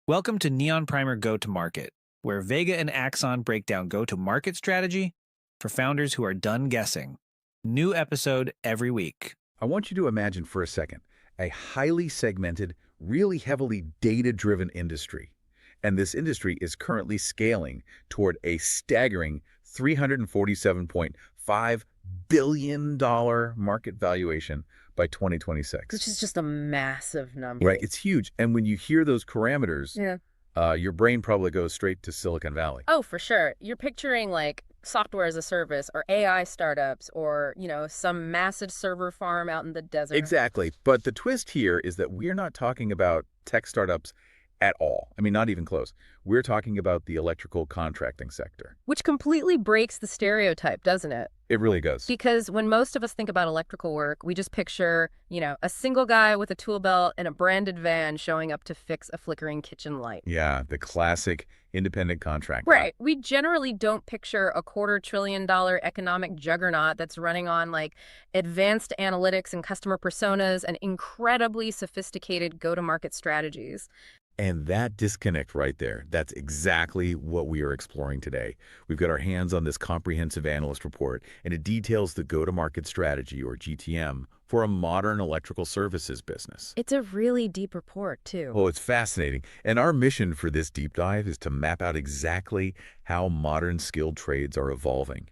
Welcome to Neon Primer Go-to-Market, where Vega and Axon break down go-to-market strategy for founders who are done guessing. New episode every week. I want you to imagine for a second a highly segmented, really heavily data-driven industry. And this industry is currently scaling toward a staggering $347.5 billion market valuation by 2026. Which is just a massive number. Right, it's huge. And when you hear those parameters, Yeah. your brain probably goes straight to Silicon Valley. Oh, for sure. You're picturing like software as a service or AI startups or, some massive server farm out in the desert. Exactly. But the twist here is that we're not talking about tech startups at all. I mean, not even close. We're talking about the electrical contracting sector. Which completely breaks the stereotype, doesn't it? It really does. Because when most of us think about electrical work, we just picture, a single guy with a tool belt and a branded van showing up to fix a flickering kitchen light. Yeah, the classic independent contractor. Right. We generally don't picture a $250 billion economic juggernaut that's running on like advanced analytics and customer personas and incredibly sophisticated go-to-market strategies. And that disconnect right there, that's exactly what we are exploring today. We've got our hands on this comprehensive analyst report, and it details the go-to-market strategy, or GTM, for a modern electrical services business. It's a really deep report, too. Oh, it's fascinating. And our mission for this deep dive is to map out exactly how modern skilled trades are evolving.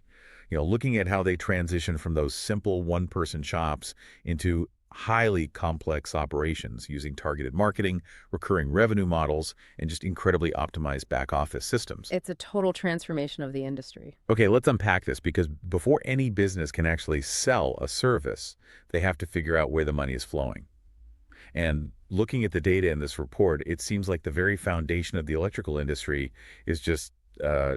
Looking at how they transition from those simple one-person shops into highly complex operations using targeted marketing, recurring revenue models, and just incredibly optimized back-office systems. It's a total transformation of the industry. Okay, let's unpack this, because before any business can actually sell a service, they have to figure out where the money is flowing. And looking at the data in this report, it seems like the very foundation of the electrical industry is just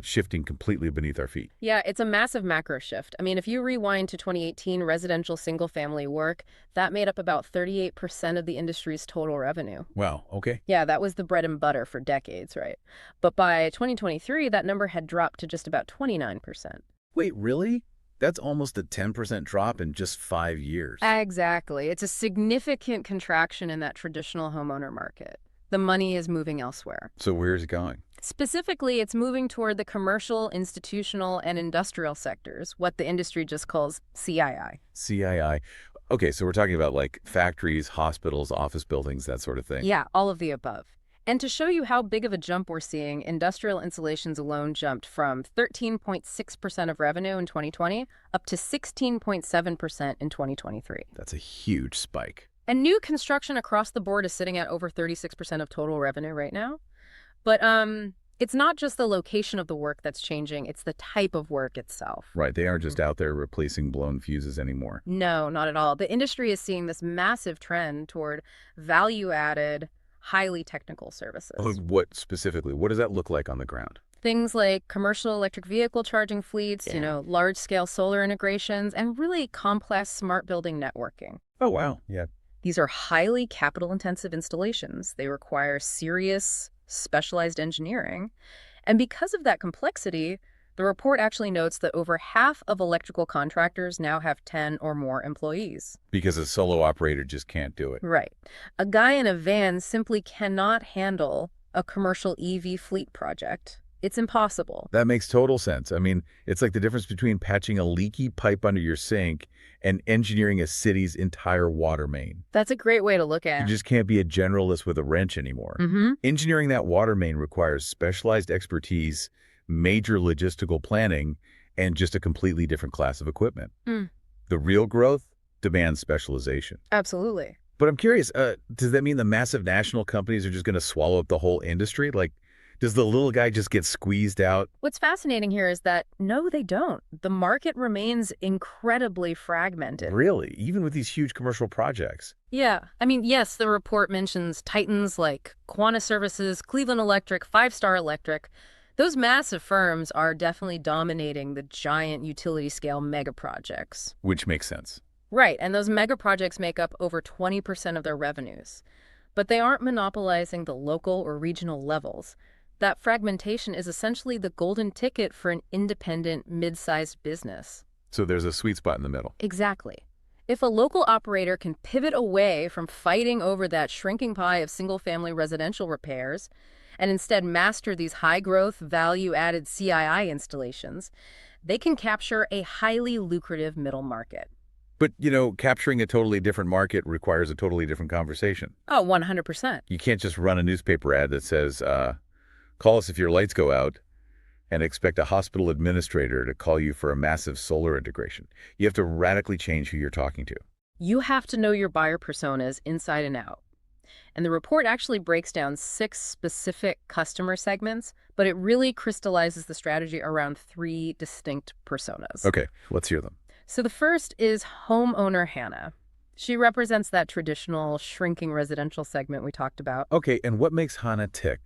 shifting completely beneath our feet. Yeah, it's a massive macro shift. I mean, if you rewind to 2018, residential single-family work, that made up about 38% of the industry's total revenue. Wow, okay. Yeah, that was the bread and butter for decades, right? But by 2023, that number had dropped to just about 29%. Wait, really? That's almost a 10% drop in just 5 years. Exactly. It's a significant contraction in that traditional homeowner market. The money is moving elsewhere. So where's it going? Specifically, it's moving toward the commercial, institutional, and industrial sectors, what the industry just calls CII. CII. Okay, so we're talking about like factories, hospitals, office buildings, that sort of thing. Yeah, all of the above. And to show you how big of a jump we're seeing, industrial installations alone jumped from 13.6% of revenue in 2020 up to 16.7% in 2023. That's a huge spike. And new construction across the board is sitting at over 36% of total revenue right now. But it's not just the location of the work that's changing, it's the type of work itself. Right, they aren't just out there replacing blown fuses anymore. No, not at all. The industry is seeing this massive trend toward value-added, highly technical services. Oh, what specifically? What does that look like on the ground? Things like commercial electric vehicle charging fleets, Yeah. Large-scale solar integrations, and really complex smart building networking. Oh, wow. Yeah. These are highly capital-intensive installations. They require serious, specialized engineering. And because of that complexity, the report actually notes that over half of electrical contractors now have 10 or more employees. Because a solo operator just can't do it. Right. A guy in a van simply cannot handle a commercial EV fleet project. It's impossible. That makes total sense. I mean, it's like the difference between patching a leaky pipe under your sink and engineering a city's entire water main. That's a great way to look at You it. just can't be a generalist with a wrench anymore. Engineering that water main requires specialized expertise, major logistical planning, and just a completely different class of equipment. The real growth demands specialization. Absolutely. But I'm curious, does that mean the massive national companies are just going to swallow up the whole industry? Like, does the little guy just get squeezed out? What's fascinating here is that, no, they don't. The market remains incredibly fragmented. Really? Even with these huge commercial projects? Yeah. I mean, yes, the report mentions titans like Quanta Services, Cleveland Electric, Five Star Electric. Those massive firms are definitely dominating the giant utility-scale mega projects. Which makes sense. Right, and those mega projects make up over 20% of their revenues. But they aren't monopolizing the local or regional levels. That fragmentation is essentially the golden ticket for an independent, mid-sized business. So there's a sweet spot in the middle. Exactly. If a local operator can pivot away from fighting over that shrinking pie of single-family residential repairs and instead master these high-growth, value-added CII installations, they can capture a highly lucrative middle market. But, capturing a totally different market requires a totally different conversation. Oh, 100%. You can't just run a newspaper ad that says, call us if your lights go out, and expect a hospital administrator to call you for a massive solar integration. You have to radically change who you're talking to. You have to know your buyer personas inside and out. And the report actually breaks down 6 specific customer segments, but it really crystallizes the strategy around 3 distinct personas. Okay, let's hear them. So the first is homeowner Hannah. She represents that traditional shrinking residential segment we talked about. Okay, and what makes Hannah tick?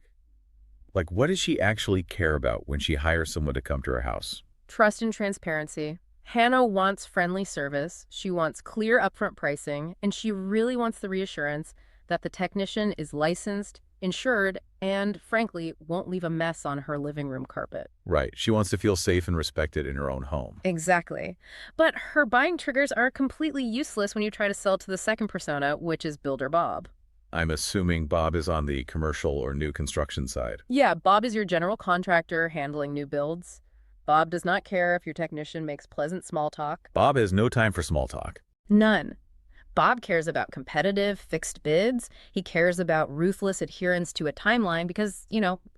Like, what does she actually care about when she hires someone to come to her house? Trust and transparency. Hannah wants friendly service, she wants clear upfront pricing, and she really wants the reassurance that the technician is licensed, insured, and, frankly, won't leave a mess on her living room carpet. Right. She wants to feel safe and respected in her own home. Exactly. But her buying triggers are completely useless when you try to sell to the second persona, which is Builder Bob. I'm assuming Bob is on the commercial or new construction side. Yeah, Bob is your general contractor handling new builds. Bob does not care if your technician makes pleasant small talk. Bob has no time for small talk. None. Bob cares about competitive, fixed bids. He cares about ruthless adherence to a timeline because,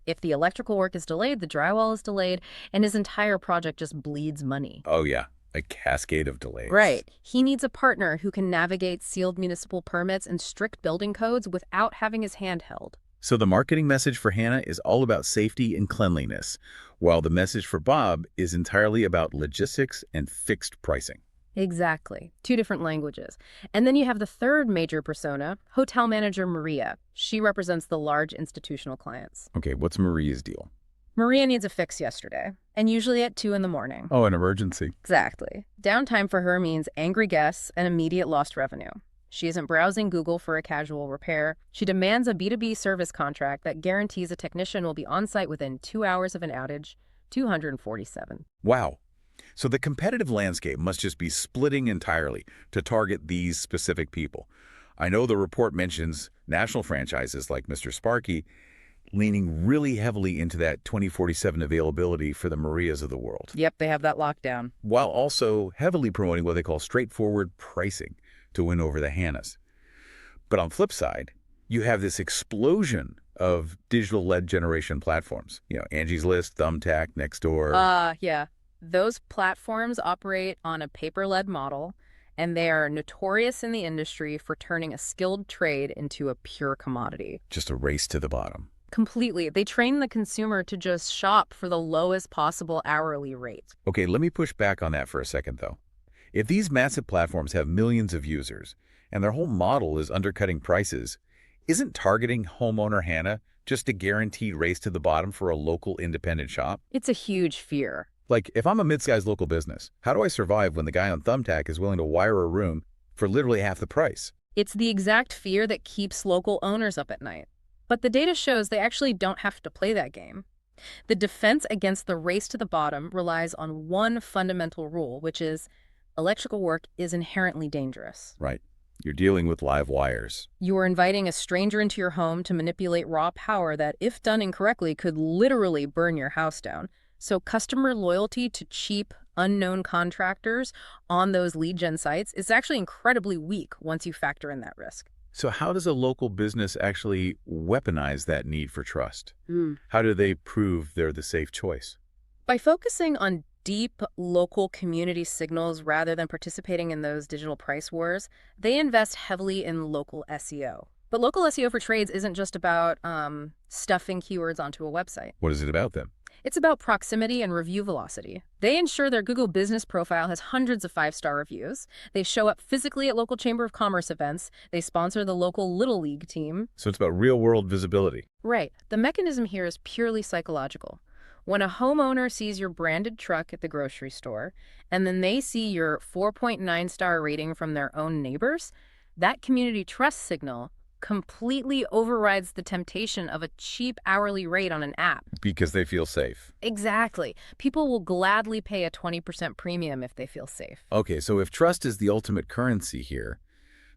if the electrical work is delayed, the drywall is delayed, and his entire project just bleeds money. Oh, yeah. A cascade of delays. Right. He needs a partner who can navigate sealed municipal permits and strict building codes without having his hand held. So the marketing message for Hannah is all about safety and cleanliness, while the message for Bob is entirely about logistics and fixed pricing. Exactly. 2 different languages. And then you have the third major persona, hotel manager Maria. She represents the large institutional clients. Okay, what's Maria's deal? Maria needs a fix yesterday, and usually at 2 in the morning. Oh, an emergency. Exactly. Downtime for her means angry guests and immediate lost revenue. She isn't browsing Google for a casual repair. She demands a B2B service contract that guarantees a technician will be on site within 2 hours of an outage, 247. Wow. So the competitive landscape must just be splitting entirely to target these specific people. I know the report mentions national franchises like Mr. Sparky leaning really heavily into that 2047 availability for the Marias of the world. Yep, they have that lockdown. While also heavily promoting what they call straightforward pricing to win over the Hannahs. But on the flip side, you have this explosion of digital lead generation platforms. Angie's List, Thumbtack, Nextdoor. Yeah. Those platforms operate on a paper-led model, and they are notorious in the industry for turning a skilled trade into a pure commodity. Just a race to the bottom. Completely. They train the consumer to just shop for the lowest possible hourly rate. Okay, let me push back on that for a second, though. If these massive platforms have millions of users, and their whole model is undercutting prices, isn't targeting homeowner Hannah just a guaranteed race to the bottom for a local independent shop? It's a huge fear. Like, if I'm a mid-sized local business, how do I survive when the guy on Thumbtack is willing to wire a room for literally half the price? It's the exact fear that keeps local owners up at night. But the data shows they actually don't have to play that game. The defense against the race to the bottom relies on one fundamental rule, which is electrical work is inherently dangerous. Right. You're dealing with live wires. You are inviting a stranger into your home to manipulate raw power that, if done incorrectly, could literally burn your house down. So customer loyalty to cheap, unknown contractors on those lead gen sites is actually incredibly weak once you factor in that risk. So how does a local business actually weaponize that need for trust? How do they prove they're the safe choice? By focusing on deep local community signals rather than participating in those digital price wars, they invest heavily in local SEO. But local SEO for trades isn't just about stuffing keywords onto a website. What is it about then? It's about proximity and review velocity. They ensure their Google business profile has hundreds of 5-star reviews. They show up physically at local Chamber of Commerce events. They sponsor the local Little League team. So it's about real-world visibility. Right. The mechanism here is purely psychological. When a homeowner sees your branded truck at the grocery store, and then they see your 4.9-star rating from their own neighbors, that community trust signal completely overrides the temptation of a cheap hourly rate on an app. Because they feel safe. Exactly. People will gladly pay a 20% premium if they feel safe. Okay, so if trust is the ultimate currency here,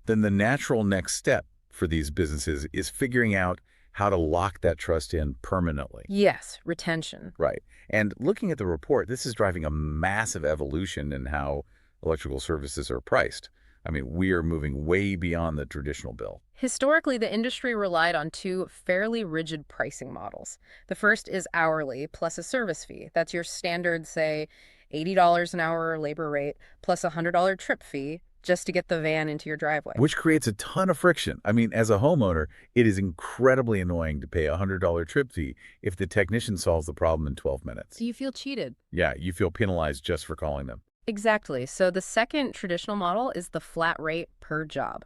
then the natural next step for these businesses is figuring out how to lock that trust in permanently. Yes, retention. Right. And looking at the report, this is driving a massive evolution in how electrical services are priced. I mean, we are moving way beyond the traditional bill. Historically, the industry relied on two fairly rigid pricing models. The first is hourly plus a service fee. That's your standard, say, $80 an hour labor rate plus a $100 trip fee just to get the van into your driveway. Which creates a ton of friction. I mean, as a homeowner, it is incredibly annoying to pay a $100 trip fee if the technician solves the problem in 12 minutes. Do you feel cheated? Yeah, you feel penalized just for calling them. Exactly. So the second traditional model is the flat rate per job.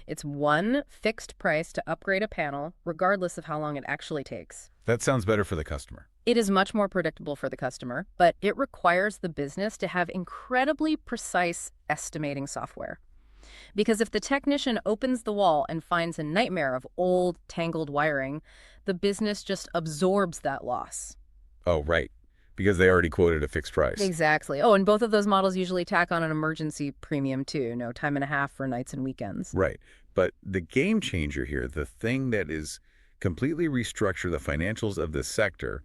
It's one fixed price to upgrade a panel, regardless of how long it actually takes. That sounds better for the customer. It is much more predictable for the customer, but it requires the business to have incredibly precise estimating software. Because if the technician opens the wall and finds a nightmare of old, tangled wiring, the business just absorbs that loss. Oh, right. Because they already quoted a fixed price. Exactly. Oh, and both of those models usually tack on an emergency premium too, no time and a half for nights and weekends. Right. But the game changer here, the thing that is completely restructure the financials of this sector,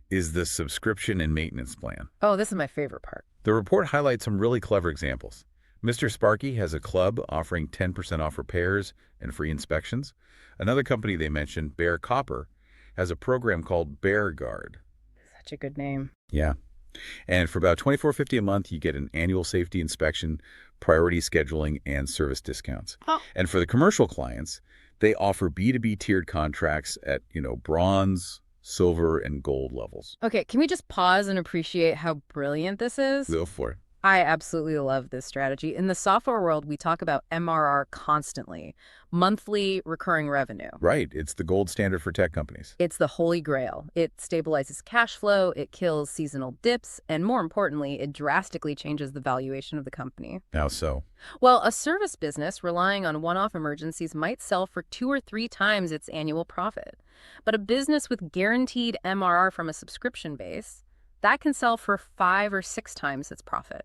is the subscription and maintenance plan. Oh, this is my favorite part. The report highlights some really clever examples. Mr. Sparky has a club offering 10% off repairs and free inspections. Another company they mentioned, Bear Copper, has a program called Bear Guard. Such a good name. Yeah. And for about $24.50 a month, you get an annual safety inspection, priority scheduling, and service discounts. Oh. And for the commercial clients, they offer B2B tiered contracts at, bronze, silver, and gold levels. Okay, can we just pause and appreciate how brilliant this is? Go for it. I absolutely love this strategy. In the software world, we talk about MRR constantly, monthly recurring revenue. Right. It's the gold standard for tech companies. It's the holy grail. It stabilizes cash flow, it kills seasonal dips, and more importantly, it drastically changes the valuation of the company. How so? Well, a service business relying on one-off emergencies might sell for 2 or 3 times its annual profit. But a business with guaranteed MRR from a subscription base, that can sell for 5 or 6 times its profit.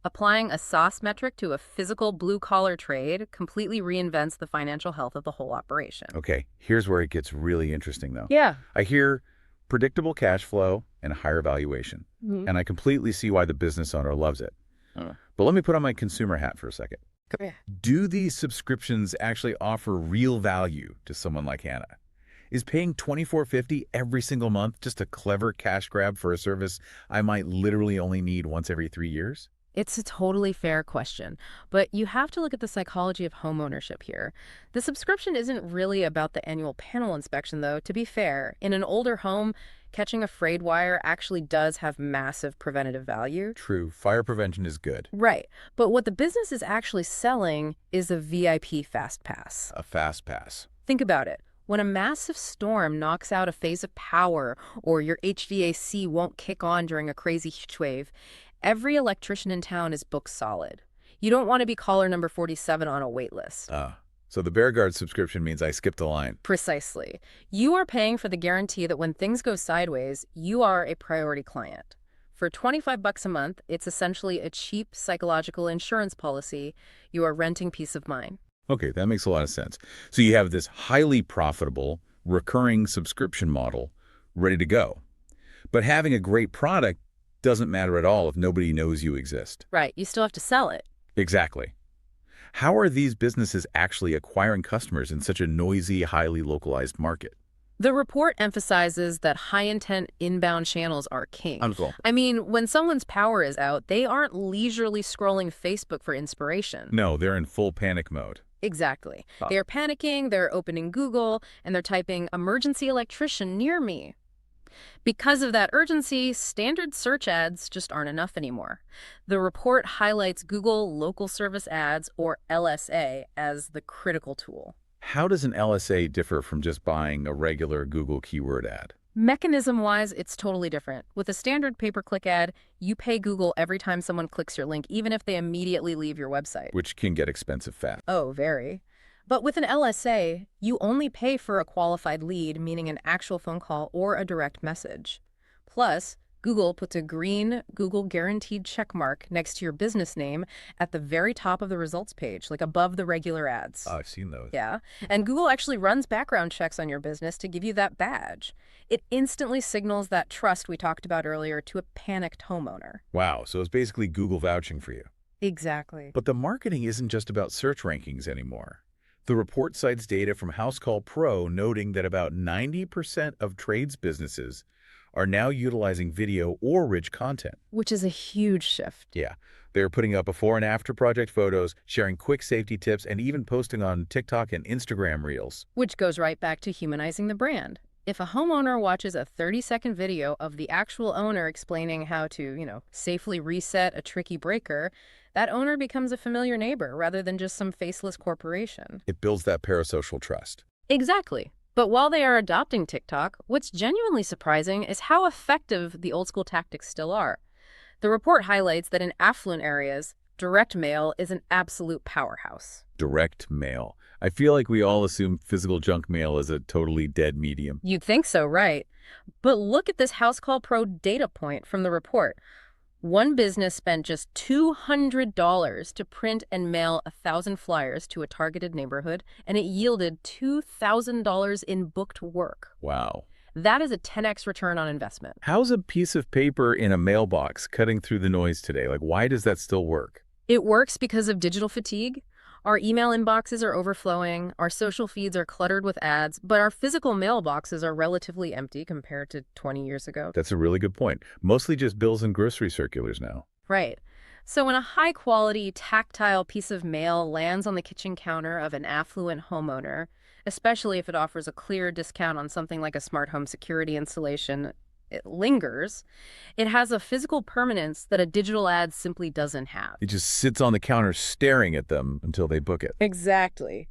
Applying a SaaS metric to a physical blue-collar trade completely reinvents the financial health of the whole operation. Okay, here's where it gets really interesting, though. Yeah. I hear predictable cash flow and higher valuation, and I completely see why the business owner loves it. But let me put on my consumer hat for a second. Yeah. Do these subscriptions actually offer real value to someone like Hannah? Is paying $24.50 every single month just a clever cash grab for a service I might literally only need once every 3 years? It's a totally fair question, but you have to look at the psychology of home ownership here. The subscription isn't really about the annual panel inspection, though. To be fair, in an older home, catching a frayed wire actually does have massive preventative value. True, fire prevention is good. Right, but what the business is actually selling is a VIP Fast Pass. A fast pass. Think about it. When a massive storm knocks out a phase of power or your HVAC won't kick on during a crazy heat wave, every electrician in town is booked solid. You don't want to be caller number 47 on a wait list. So the BearGuard subscription means I skipped a line. Precisely. You are paying for the guarantee that when things go sideways, you are a priority client. For $25 a month, it's essentially a cheap psychological insurance policy. You are renting peace of mind. Okay, that makes a lot of sense. So you have this highly profitable, recurring subscription model ready to go. But having a great product doesn't matter at all if nobody knows you exist. Right. You still have to sell it. Exactly. How are these businesses actually acquiring customers in such a noisy, highly localized market? The report emphasizes that high-intent inbound channels are king. Uncle. I mean, when someone's power is out, they aren't leisurely scrolling Facebook for inspiration. No, they're in full panic mode. Exactly. They're panicking, they're opening Google, and they're typing, "emergency electrician near me." Because of that urgency, standard search ads just aren't enough anymore. The report highlights Google Local Service Ads, or LSA, as the critical tool. How does an LSA differ from just buying a regular Google keyword ad? Mechanism-wise, it's totally different. With a standard pay-per-click ad, you pay Google every time someone clicks your link, even if they immediately leave your website. Which can get expensive fast. Oh, very. But with an LSA, you only pay for a qualified lead, meaning an actual phone call or a direct message. Plus, Google puts a green Google Guaranteed check mark next to your business name at the very top of the results page, like above the regular ads. Oh, I've seen those. Yeah. And Google actually runs background checks on your business to give you that badge. It instantly signals that trust we talked about earlier to a panicked homeowner. Wow, so it's basically Google vouching for you. Exactly. But the marketing isn't just about search rankings anymore. The report cites data from House Call Pro noting that about 90% of trades businesses are now utilizing video or rich content. Which is a huge shift. Yeah, they're putting up before and after project photos, sharing quick safety tips, and even posting on TikTok and Instagram Reels. Which goes right back to humanizing the brand. If a homeowner watches a 30-second video of the actual owner explaining how to, safely reset a tricky breaker, that owner becomes a familiar neighbor rather than just some faceless corporation. It builds that parasocial trust. Exactly. But while they are adopting TikTok, what's genuinely surprising is how effective the old-school tactics still are. The report highlights that in affluent areas, direct mail is an absolute powerhouse. Direct mail. I feel like we all assume physical junk mail is a totally dead medium. You'd think so, right? But look at this House Call Pro data point from the report. One business spent just $200 to print and mail 1,000 flyers to a targeted neighborhood, and it yielded $2,000 in booked work. Wow. That is a 10x return on investment. How's a piece of paper in a mailbox cutting through the noise today? Like, why does that still work? It works because of digital fatigue. Our email inboxes are overflowing, our social feeds are cluttered with ads, but our physical mailboxes are relatively empty compared to 20 years ago. That's a really good point. Mostly just bills and grocery circulars now. Right. So when a high-quality, tactile piece of mail lands on the kitchen counter of an affluent homeowner, especially if it offers a clear discount on something like a smart home security installation, it lingers. It has a physical permanence that a digital ad simply doesn't have. It just sits on the counter staring at them until they book it. Exactly.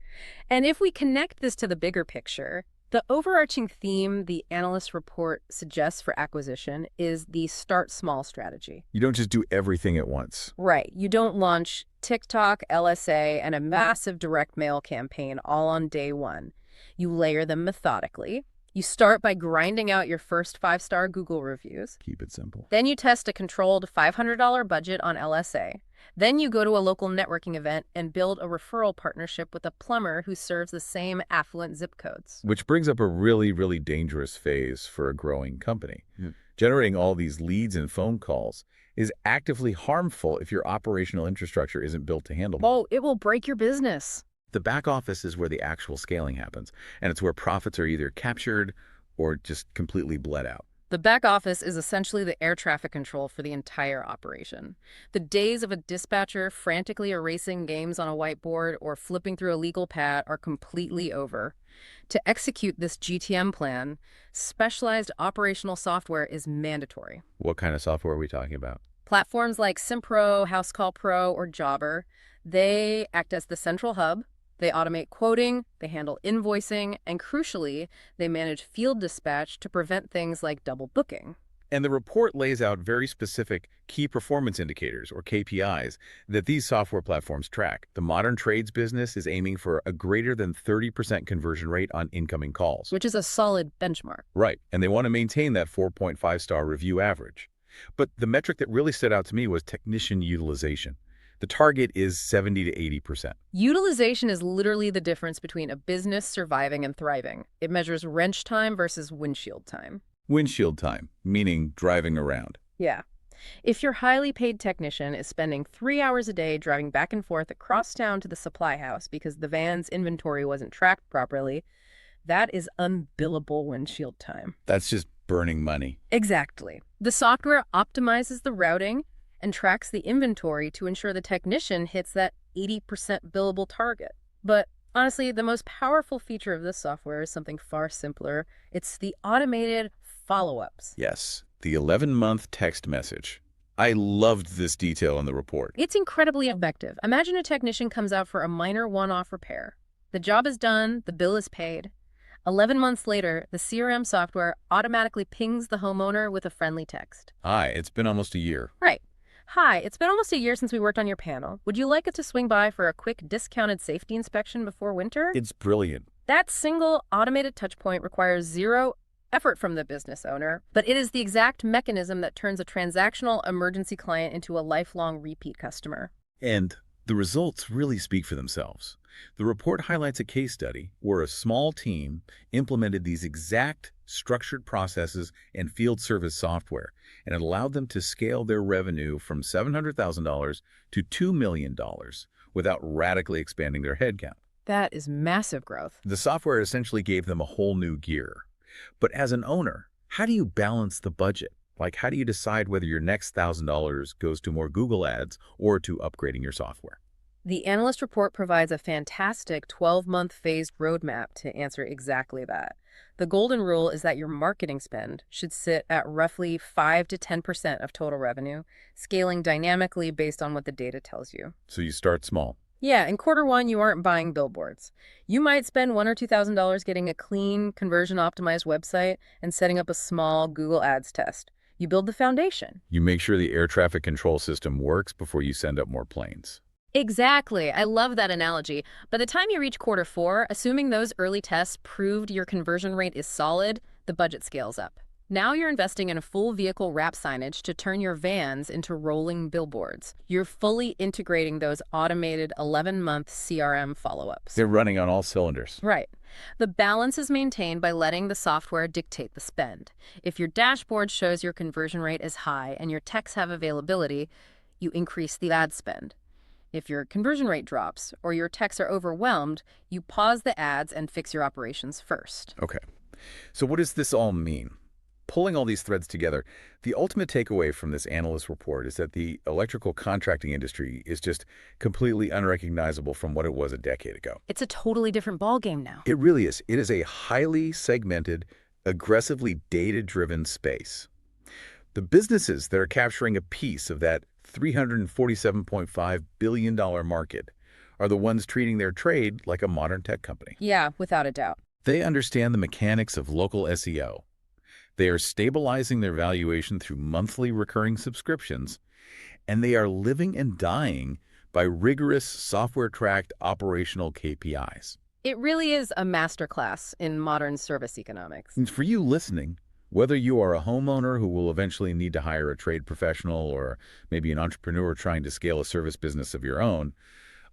And if we connect this to the bigger picture, the overarching theme the analyst report suggests for acquisition is the start small strategy. You don't just do everything at once. Right. You don't launch TikTok, LSA, and a massive direct mail campaign all on day one. You layer them methodically. You start by grinding out your first 5-star Google reviews. Keep it simple. Then you test a controlled $500 budget on LSA. Then you go to a local networking event and build a referral partnership with a plumber who serves the same affluent zip codes. Which brings up a really, really dangerous phase for a growing company. Generating all these leads and phone calls is actively harmful if your operational infrastructure isn't built to handle them. Oh, it will break your business. The back office is where the actual scaling happens, and it's where profits are either captured or just completely bled out. The back office is essentially the air traffic control for the entire operation. The days of a dispatcher frantically erasing names on a whiteboard or flipping through a legal pad are completely over. To execute this GTM plan, specialized operational software is mandatory. What kind of software are we talking about? Platforms like Simpro, House Call Pro, or Jobber, they act as the central hub. They automate quoting, they handle invoicing, and crucially, they manage field dispatch to prevent things like double booking. And the report lays out very specific key performance indicators, or KPIs, that these software platforms track. The modern trades business is aiming for a greater than 30% conversion rate on incoming calls. Which is a solid benchmark. Right, and they want to maintain that 4.5-star review average. But the metric that really stood out to me was technician utilization. The target is 70 to 80%. Utilization is literally the difference between a business surviving and thriving. It measures wrench time versus windshield time. Windshield time, meaning driving around. Yeah. If your highly paid technician is spending 3 hours a day driving back and forth across town to the supply house because the van's inventory wasn't tracked properly, that is unbillable windshield time. That's just burning money. Exactly. The software optimizes the routing and tracks the inventory to ensure the technician hits that 80% billable target. But honestly, the most powerful feature of this software is something far simpler. It's the automated follow-ups. Yes, the 11-month text message. I loved this detail in the report. It's incredibly effective. Imagine a technician comes out for a minor one-off repair. The job is done, the bill is paid. 11 months later, the CRM software automatically pings the homeowner with a friendly text. Hi, it's been almost a year. Right. Hi, it's been almost a year since we worked on your panel. Would you like it to swing by for a quick discounted safety inspection before winter? It's brilliant. That single automated touchpoint requires zero effort from the business owner, but it is the exact mechanism that turns a transactional emergency client into a lifelong repeat customer. And the results really speak for themselves. The report highlights a case study where a small team implemented these exact structured processes and field service software, and it allowed them to scale their revenue from $700,000 to $2 million without radically expanding their headcount. That is massive growth. The software essentially gave them a whole new gear. But as an owner, how do you balance the budget? Like, how do you decide whether your next $1,000 goes to more Google ads or to upgrading your software? The analyst report provides a fantastic 12-month phased roadmap to answer exactly that. The golden rule is that your marketing spend should sit at roughly 5 to 10% of total revenue, scaling dynamically based on what the data tells you. So you start small. Yeah, in quarter 1, you aren't buying billboards. You might spend $1,000 or $2,000 getting a clean, conversion-optimized website and setting up a small Google Ads test. You build the foundation. You make sure the air traffic control system works before you send up more planes. Exactly. I love that analogy. By the time you reach quarter 4, assuming those early tests proved your conversion rate is solid, the budget scales up. Now you're investing in a full vehicle wrap signage to turn your vans into rolling billboards. You're fully integrating those automated 11-month CRM follow-ups. They're running on all cylinders. Right. The balance is maintained by letting the software dictate the spend. If your dashboard shows your conversion rate is high and your techs have availability, you increase the ad spend. If your conversion rate drops or your techs are overwhelmed, you pause the ads and fix your operations first. Okay. So what does this all mean? Pulling all these threads together, the ultimate takeaway from this analyst report is that the electrical contracting industry is just completely unrecognizable from what it was a decade ago. It's a totally different ballgame now. It really is. It is a highly segmented, aggressively data-driven space. The businesses that are capturing a piece of that $347.5 billion market are the ones treating their trade like a modern tech company. Yeah, without a doubt. They understand the mechanics of local SEO. They are stabilizing their valuation through monthly recurring subscriptions, and they are living and dying by rigorous software-tracked operational KPIs. It really is a masterclass in modern service economics. And for you listening, whether you are a homeowner who will eventually need to hire a trade professional or maybe an entrepreneur trying to scale a service business of your own,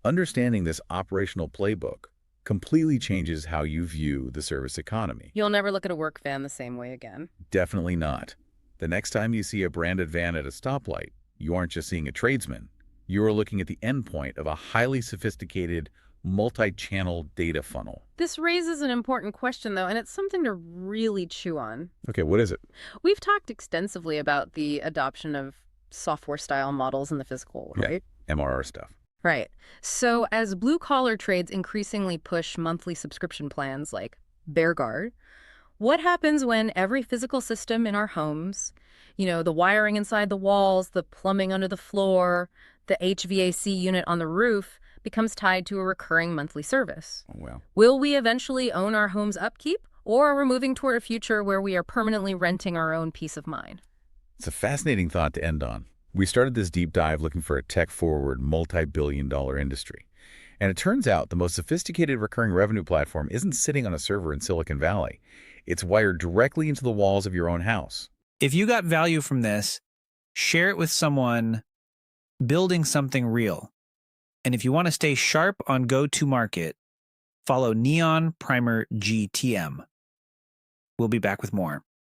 understanding this operational playbook completely changes how you view the service economy. You'll never look at a work van the same way again. Definitely not. The next time you see a branded van at a stoplight, you aren't just seeing a tradesman. You are looking at the endpoint of a highly sophisticated, multi-channel data funnel. This raises an important question, though, and it's something to really chew on. Okay, what is it? We've talked extensively about the adoption of software-style models in the physical, right? Yeah, MRR stuff. Right. So as blue-collar trades increasingly push monthly subscription plans like BearGuard, what happens when every physical system in our homes, the wiring inside the walls, the plumbing under the floor, the HVAC unit on the roof, becomes tied to a recurring monthly service? Oh, well. Will we eventually own our home's upkeep, or are we moving toward a future where we are permanently renting our own peace of mind? It's a fascinating thought to end on. We started this deep dive looking for a tech-forward, multi-billion-dollar industry. And it turns out the most sophisticated recurring revenue platform isn't sitting on a server in Silicon Valley. It's wired directly into the walls of your own house. If you got value from this, share it with someone building something real. And if you want to stay sharp on go-to-market, follow Neon Primer GTM. We'll be back with more.